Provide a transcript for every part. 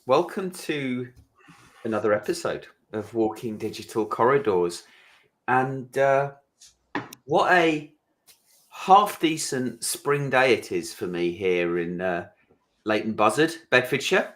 Welcome to another episode of Walking Digital Corridors. And what a half decent spring day it is for me here in Leighton Buzzard, Bedfordshire.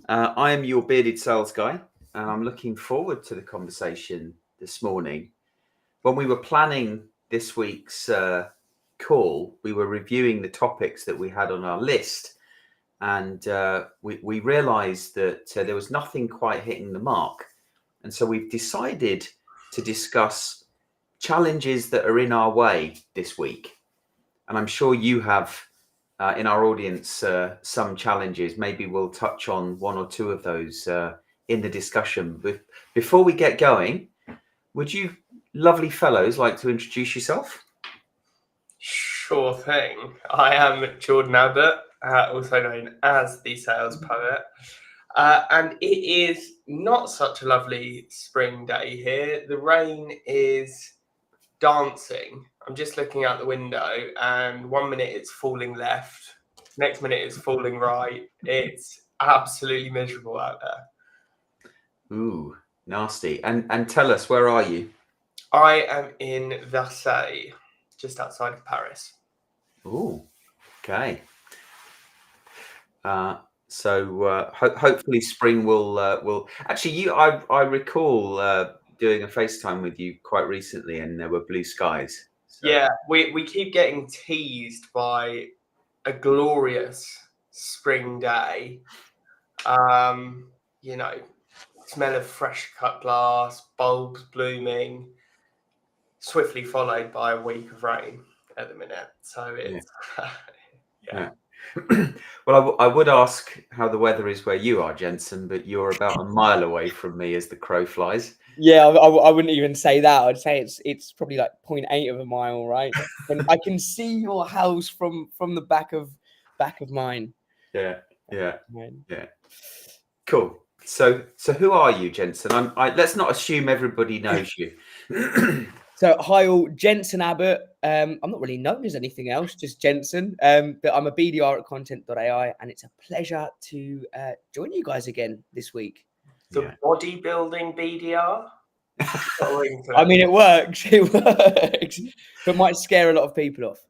I am your bearded sales guy, and I'm looking forward to the conversation this morning. When we were planning this week's call, we were reviewing the topics that we had on our list. And we realized that there was nothing quite hitting the mark. And so we've decided to discuss challenges that are in our way this week. And I'm sure you have in our audience some challenges. Maybe we'll touch on one or two of those in the discussion. But before we get going, would you lovely fellows like to introduce yourself? Sure thing. I am Jordan Abbott, also known as the Sales Poet. And it is not such a lovely spring day here. The rain is dancing. I'm just looking out the window, and 1 minute it's falling left, next minute it's falling right. It's absolutely miserable out there. Ooh, nasty. And tell us, where are you? I am in Versailles, just outside of Paris. Oh, okay. Hopefully spring will actually. I recall doing a FaceTime with you quite recently, and there were blue skies. So. Yeah, we keep getting teased by a glorious spring day. Smell of fresh cut glass, bulbs blooming, swiftly followed by a week of rain at the minute. So it's yeah. Well, I would ask how the weather is where you are, Jensen, but you're about a mile away from me as the crow flies. Yeah, I wouldn't even say that. I'd say it's probably like 0.8 of a mile, right? And I can see your house from the back of mine. Yeah. Cool. So who are you, Jensen? Let's not assume everybody knows you. So hi all, Jensen Abbott. I'm not really known as anything else, just Jensen. But I'm a BDR at content.ai, and it's a pleasure to join you guys again this week. The bodybuilding BDR? I mean, it works, but might scare a lot of people off.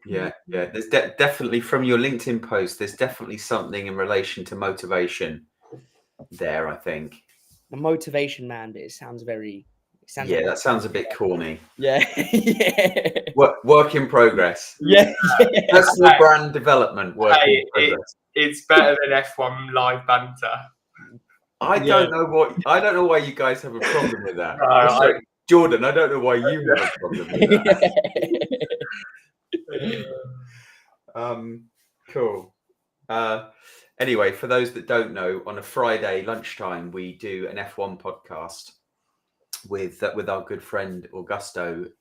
Yeah. There's definitely, from your LinkedIn post, there's definitely something in relation to motivation there, I think. The motivation man bit sounds very... that sounds a bit corny. Yeah. Work in progress. Yeah. Personal brand development. Work in progress. It's better than F1 live banter. I don't know why you guys have a problem with that. Jordan, I don't know why you have a problem with that. Cool. Anyway, for those that don't know, on a Friday lunchtime, we do an F1 podcast with our good friend Augusto,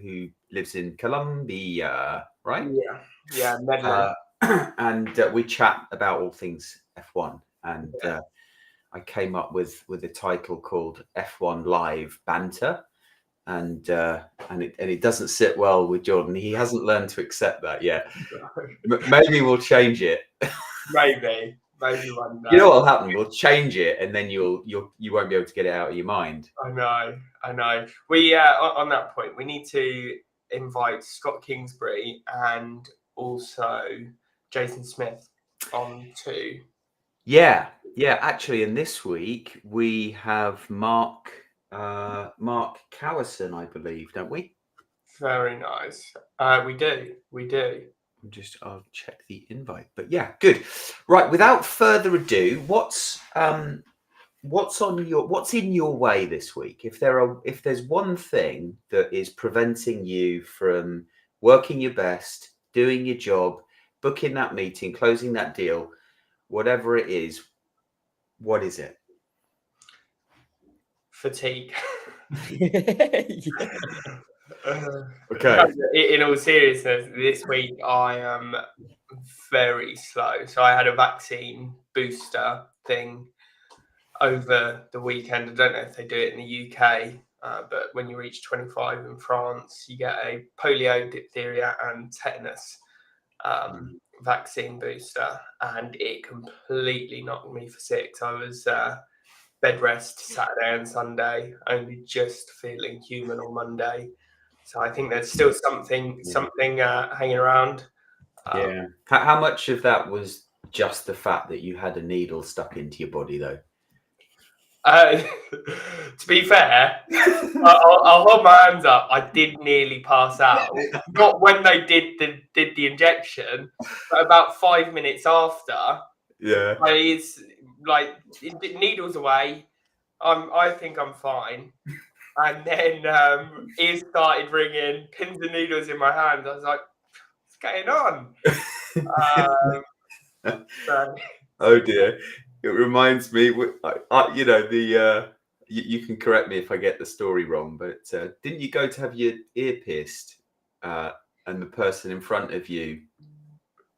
who lives in Colombia, right? Yeah. And we chat about all things F1, and I came up with a title called F1 Live Banter, and it doesn't sit well with Jordan. He hasn't learned to accept that yet. Maybe we'll change it. Maybe one day. You know what'll happen? We'll change it, and then you won't be able to get it out of your mind. I know. We on that point, we need to invite Scott Kingsbury and also Jason Smith on too. Yeah. Actually, in this week we have Mark Cowison, I believe, don't we? Very nice. We do. I'll check the invite, but yeah, good. Right. Without further ado, what's in your way this week? If there's one thing that is preventing you from working your best, doing your job, booking that meeting, closing that deal, whatever it is, what is it? Fatigue. Okay. In all seriousness, this week I am very slow. So I had a vaccine booster thing over the weekend. I don't know if they do it in the UK, but when you reach 25 in France, you get a polio, diphtheria, and tetanus vaccine booster, and it completely knocked me for 6. I was bed rest Saturday and Sunday, only just feeling human on Monday. So I think there's still something hanging around. Yeah. How much of that was just the fact that you had a needle stuck into your body, though? To be fair, I'll hold my hands up. I did nearly pass out. Not when they did the injection, but about 5 minutes after. Yeah. It's like needles away. I think I'm fine. And then ears started ringing, pins and needles in my hand. I was like, "What's going on?" So, Oh dear! It reminds me. You know, you can correct me if I get the story wrong, but didn't you go to have your ear pierced, and the person in front of you?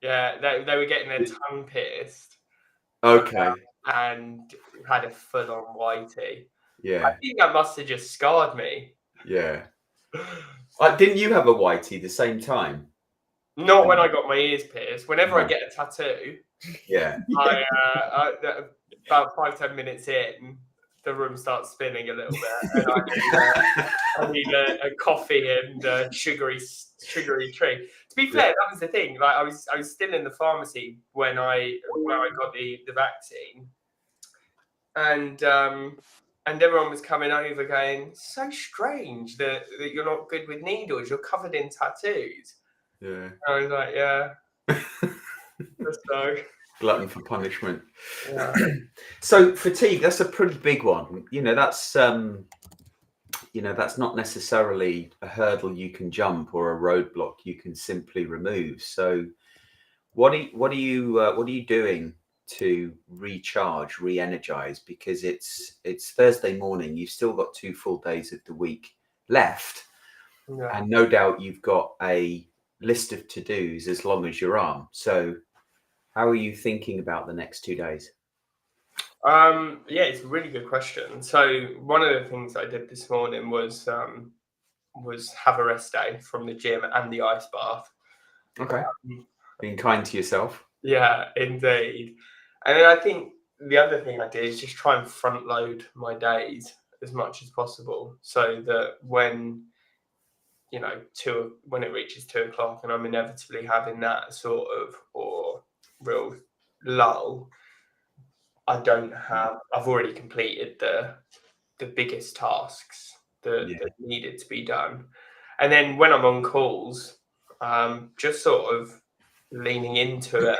yeah, they were getting their tongue pierced. Okay. And had a full-on whitey. I Yeah. think that must have just scarred me. Yeah. Didn't you have a whitey the same time? Not when I got my ears pierced. Whenever I No. get a tattoo, Yeah. about 5-10 minutes in, the room starts spinning a little bit, and I need a coffee and a sugary treat. To be fair, that was the thing. Like I was still in the pharmacy when I got the vaccine, and everyone was coming over going, "So strange that you're not good with needles. You're covered in tattoos." Yeah. I was like, "Yeah, so Glutton for punishment. yeah." So fatigue, that's a pretty big one. That's not necessarily a hurdle you can jump or a roadblock you can simply remove. So what are you doing to recharge, re-energize? Because it's Thursday morning, you've still got 2 full days of the week left, Yeah. and no doubt you've got a list of to-dos as long as your arm. So how are you thinking about the next 2 days? Yeah, it's a really good question. So one of the things I did this morning was have a rest day from the gym and the ice bath. Okay. Being kind to yourself. Yeah, indeed. And then I think the other thing I did is just try and front load my days as much as possible, so that when when it reaches 2 o'clock and I'm inevitably having that sort of or real lull, I've already completed the biggest tasks that needed to be done. And then when I'm on calls, just sort of leaning into it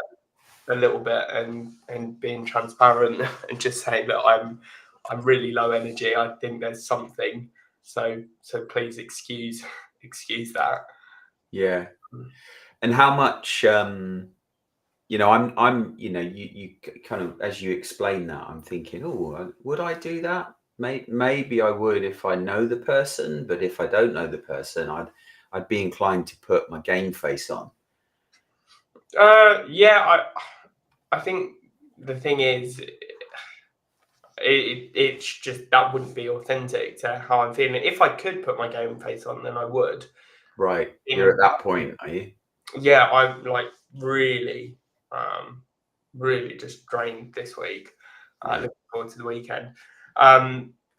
a little bit and being transparent and just saying that I'm really low energy. I think there's something. So please excuse that. Yeah. And how much I'm you kind of, as you explain that, I'm thinking, oh, would I do that? Maybe I would if I know the person, but if I don't know the person, I'd be inclined to put my game face on. Yeah, I think the thing is, it's just that wouldn't be authentic to how I'm feeling. If I could put my game face on, then I would. Right. You're at that point, are you? Yeah, I'm like really just drained this week. Looking forward to the weekend.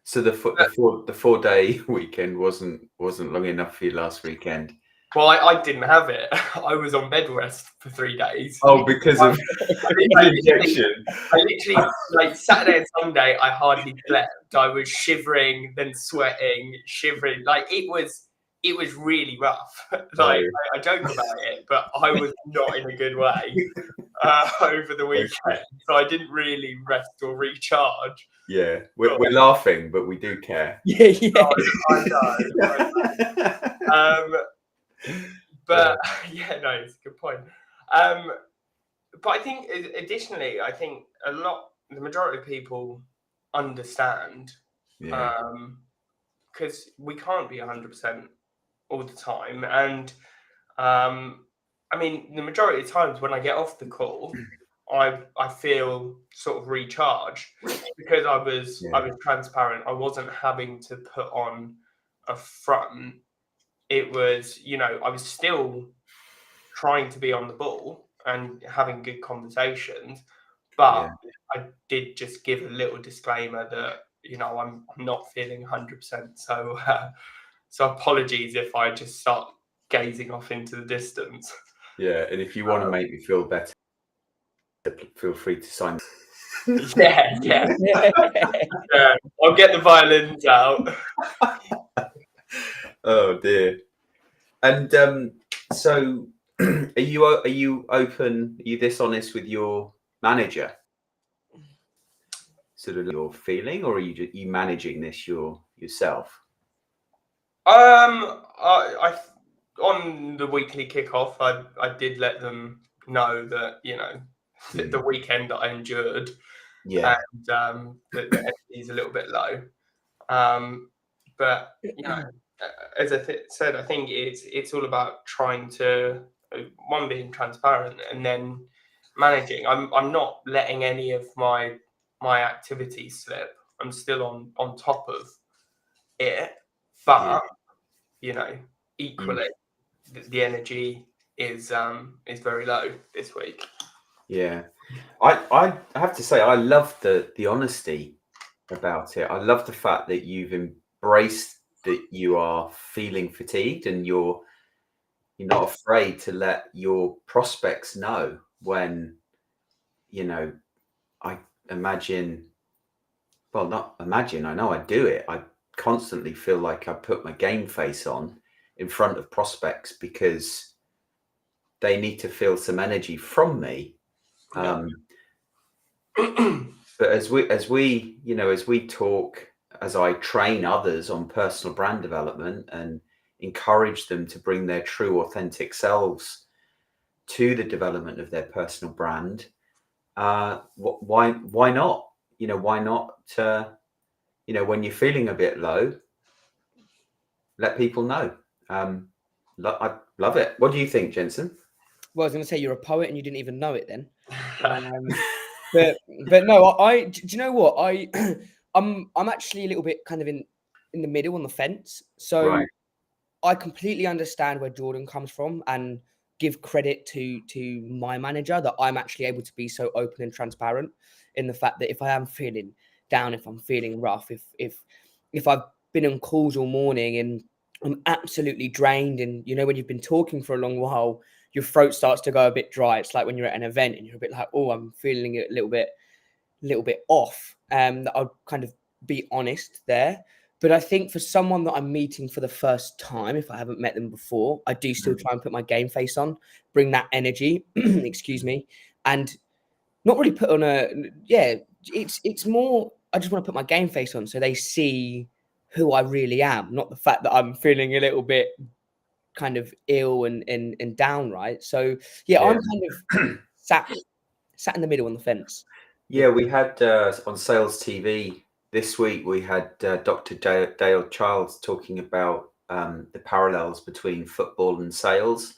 So the 4-day weekend wasn't long enough for you last weekend. Well, I didn't have it. I was on bed rest for 3 days. Oh, because of the injection. I literally, like Saturday and Sunday, I hardly slept. I was shivering, then sweating, shivering. Like it was really rough. Like I joke about it, but I was not in a good way over the weekend. So I didn't really rest or recharge. Yeah, we're laughing, but we do care. Yeah. I know. But yeah, no, it's a good point. But I think additionally, I think the majority of people understand, because we can't be 100% all the time. And I mean, the majority of times when I get off the call, I feel sort of recharged because I was transparent. I wasn't having to put on a front. It was, I was still trying to be on the ball and having good conversations. But Yeah. I did just give a little disclaimer that, I'm not feeling 100%. So apologies if I just start gazing off into the distance. Yeah, and if you want to make me feel better, feel free to sign. Yeah. Yeah. I'll get the violins out. Oh dear. And so, are you open? Are you this honest with your manager? Sort of your feeling, or are you managing this yourself? I on the weekly kickoff, I did let them know that the weekend that I endured, Yeah, and that the energy is a little bit low. But as I said, I think it's all about trying to one, being transparent, and then managing. I'm not letting any of my activities slip. I'm still on top of it, but equally the energy is very low this week. yeah. I have to say I love the honesty about it. I love the fact that you've embraced that you are feeling fatigued, and you're not afraid to let your prospects know when, I imagine, well, not imagine, I know I do it. I constantly feel like I put my game face on in front of prospects because they need to feel some energy from me. Yeah. But as we talk, as I train others on personal brand development and encourage them to bring their true, authentic selves to the development of their personal brand, why not? Why not? When you're feeling a bit low, let people know. I love it. What do you think, Jensen? Well, I was going to say you're a poet and you didn't even know it then. But no, do you know what? I'm actually a little bit kind of in the middle, on the fence. So Right. I completely understand where Jordan comes from, and give credit to my manager that I'm actually able to be so open and transparent in the fact that if I am feeling down, if I'm feeling rough, if I've been on calls all morning and I'm absolutely drained, and when you've been talking for a long while, your throat starts to go a bit dry. It's like when you're at an event and you're a bit like, oh, I'm feeling it a little bit off. That I'll kind of be honest there. But I think for someone that I'm meeting for the first time, if I haven't met them before, I do still try and put my game face on, bring that energy, excuse me, and not really put on it's more, I just want to put my game face on so they see who I really am, not the fact that I'm feeling a little bit kind of ill and down, right? So yeah, I'm kind of sat in the middle on the fence. Yeah, we had on Sales TV this week, we had Dr. Dale Childs talking about the parallels between football and sales.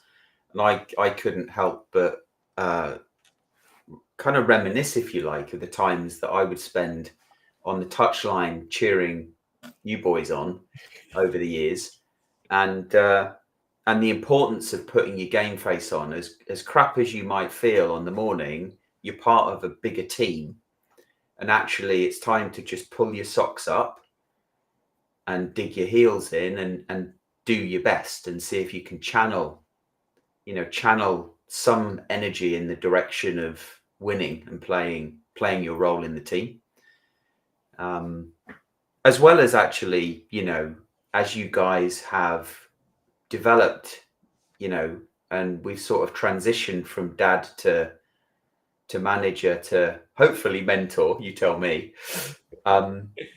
And I couldn't help but kind of reminisce, if you like, of the times that I would spend on the touchline cheering you boys on over the years. And the importance of putting your game face on. As crap as you might feel on the morning, you're part of a bigger team. And actually, it's time to just pull your socks up and dig your heels in and do your best and see if you can channel some energy in the direction of winning and playing your role in the team. As well as actually, as you guys have developed, and we've sort of transitioned from dad to manager to hopefully mentor, you tell me.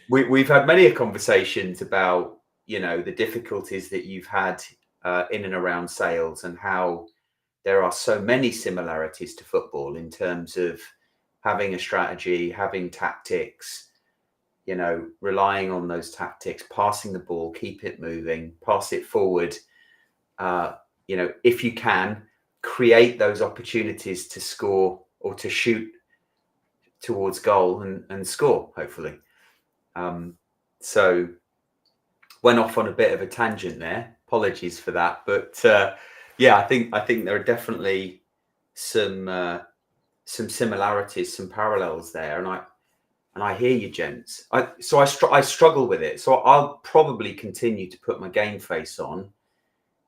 We've had many conversations about, the difficulties that you've had in and around sales, and how there are so many similarities to football in terms of having a strategy, having tactics, relying on those tactics, passing the ball, keep it moving, pass it forward. If you can, create those opportunities to score or to shoot towards goal and score, hopefully. So went off on a bit of a tangent there. Apologies for that. But yeah, I think there are definitely some similarities, some parallels there, and I hear you, gents. I struggle with it. So I'll probably continue to put my game face on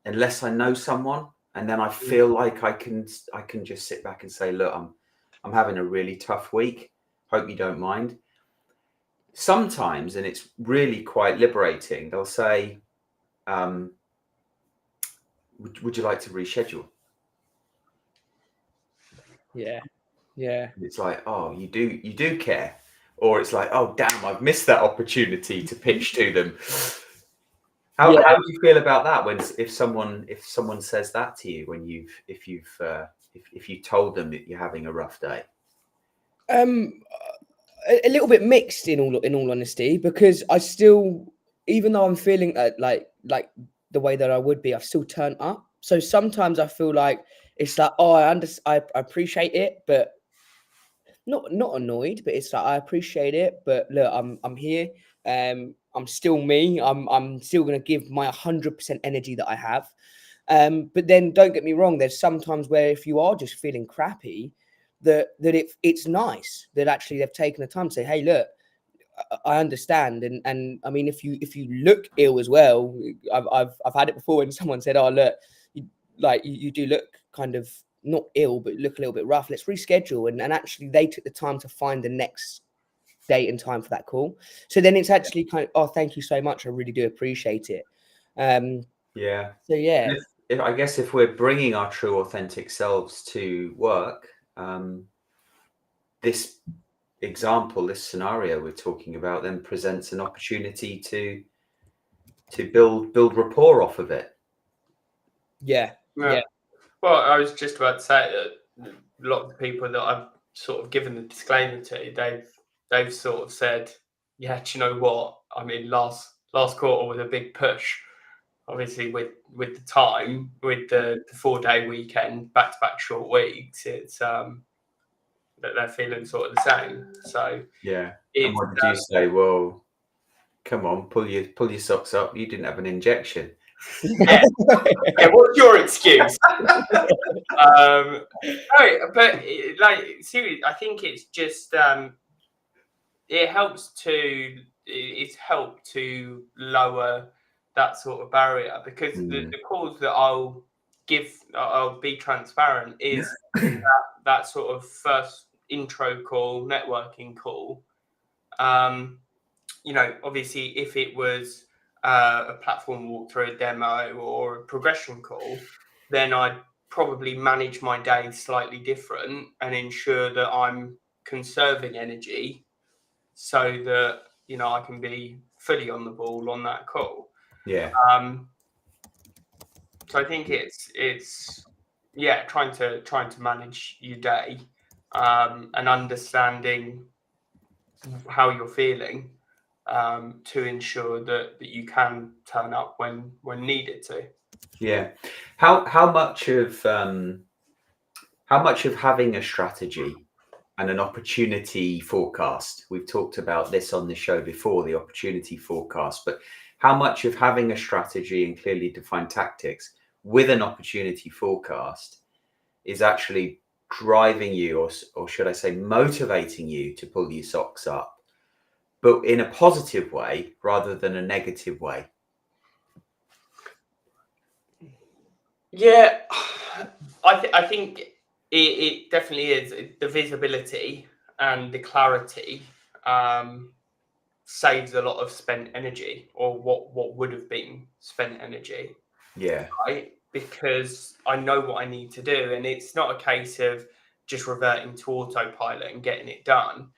unless I know someone, and then I feel like I can just sit back and say, look, I'm having a really tough week. Hope you don't mind. Sometimes, and it's really quite liberating, they'll say, would you like to reschedule? Yeah. It's like, oh, you do care. Or it's like, oh damn, I've missed that opportunity to pitch to them. How do you feel about that when if someone says that to you when if you told them that you're having a rough day? A little bit mixed in all honesty, because I still, even though I'm feeling like the way that I would be, I've still turned up. So sometimes I feel like it's like, oh, I appreciate it, but not annoyed, but it's like I appreciate it, but look, I'm here. I'm still me. I'm still gonna give my 100% energy that I have. But then don't get me wrong, there's sometimes where if you are just feeling crappy, that it's nice that actually they've taken the time to say, hey, look, I understand, and I mean, if you look ill as well, I've had it before when someone said, oh look, you do look kind of not ill, but look a little bit rough. Let's reschedule, and actually they took the time to find the next date and time for that call. So then it's actually kind of, oh, thank you so much, I really do appreciate it. Yeah. So yeah. If I guess if we're bringing our true authentic selves to work, this example, this scenario we're talking about, then presents an opportunity to build rapport off of it. Yeah. Well, I was just about to say that a lot of the people that I've sort of given the disclaimer to, they've sort of said, yeah, do you know what? I mean, last quarter was a big push. Obviously, with the time, with the 4-day weekend, back-to-back short weeks, it's that they're feeling sort of the same. So yeah. And what did you say? Well, come on, pull your socks up. You didn't have an injection. Yeah. What's your excuse? No, but like seriously, I think it's just it's helped to lower that sort of barrier, because the calls that I'll be transparent, is that sort of first intro call, networking call. Obviously, if it was a platform walkthrough, a demo, or a progression call, then I'd probably manage my day slightly different and ensure that I'm conserving energy so that I can be fully on the ball on that call. Yeah. So I think it's trying to manage your day, and understanding how you're feeling, to ensure that you can turn up when needed to. Yeah. How much of having a strategy and an opportunity forecast? We've talked about this on the show before, the opportunity forecast, but how much of having a strategy and clearly defined tactics with an opportunity forecast is actually driving you, or should I say motivating you to pull your socks up, but in a positive way rather than a negative way? Yeah, I think it definitely is. The visibility and the clarity saves a lot of spent energy, or what would have been spent energy. Yeah. Right? Because I know what I need to do, and it's not a case of just reverting to autopilot and getting it done.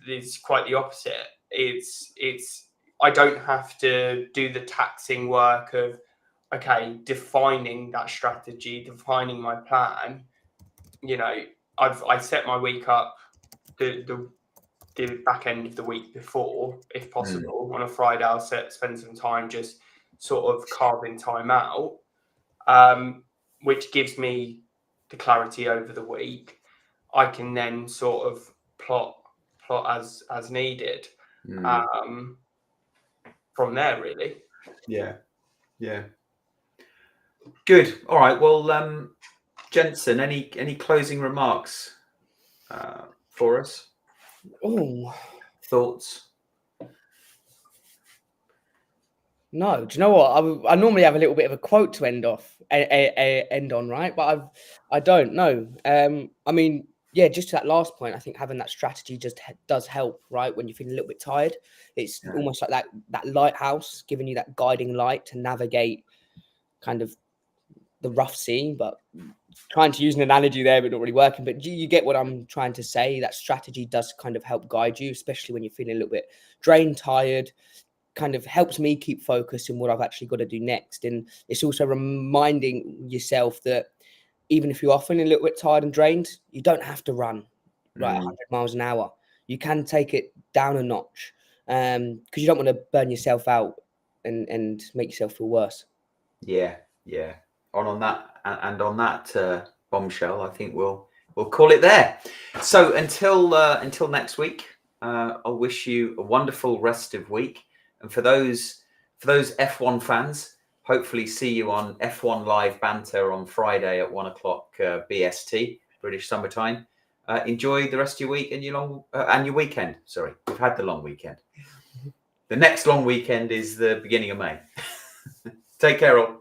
It's quite the opposite. It's I don't have to do the taxing work of defining that strategy, defining my plan. I set my week up the back end of the week before, if possible. On a Friday, I'll spend some time just sort of carving time out, which gives me the clarity over the week. I can then sort of plot as needed, from there, really. Yeah. Good. All right. Well, Jensen, any closing remarks for us? Oh, Thoughts? no. Do you know what? I normally have a little bit of a quote to end on, right? But I don't know. I mean, yeah, just to that last point, I think having that strategy just does help, right? When you're feeling a little bit tired, it's Yeah. almost like that lighthouse giving you that guiding light to navigate kind of the rough sea. But trying to use an analogy there, but not really working. But you get what I'm trying to say. That strategy does kind of help guide you, especially when you're feeling a little bit drained, tired. Kind of helps me keep focused in what I've actually got to do next. And it's also reminding yourself that even if you are feeling a little bit tired and drained, you don't have to run right 100 miles an hour. You can take it down a notch because you don't want to burn yourself out and make yourself feel worse. Yeah. On that bombshell, I think we'll call it there. So until next week, I'll wish you a wonderful rest of week. And for those F1 fans, hopefully see you on F1 Live Banter on Friday at 1 o'clock BST, British Summertime. Enjoy the rest of your week and your weekend. Sorry, we've had the long weekend. The next long weekend is the beginning of May. Take care all.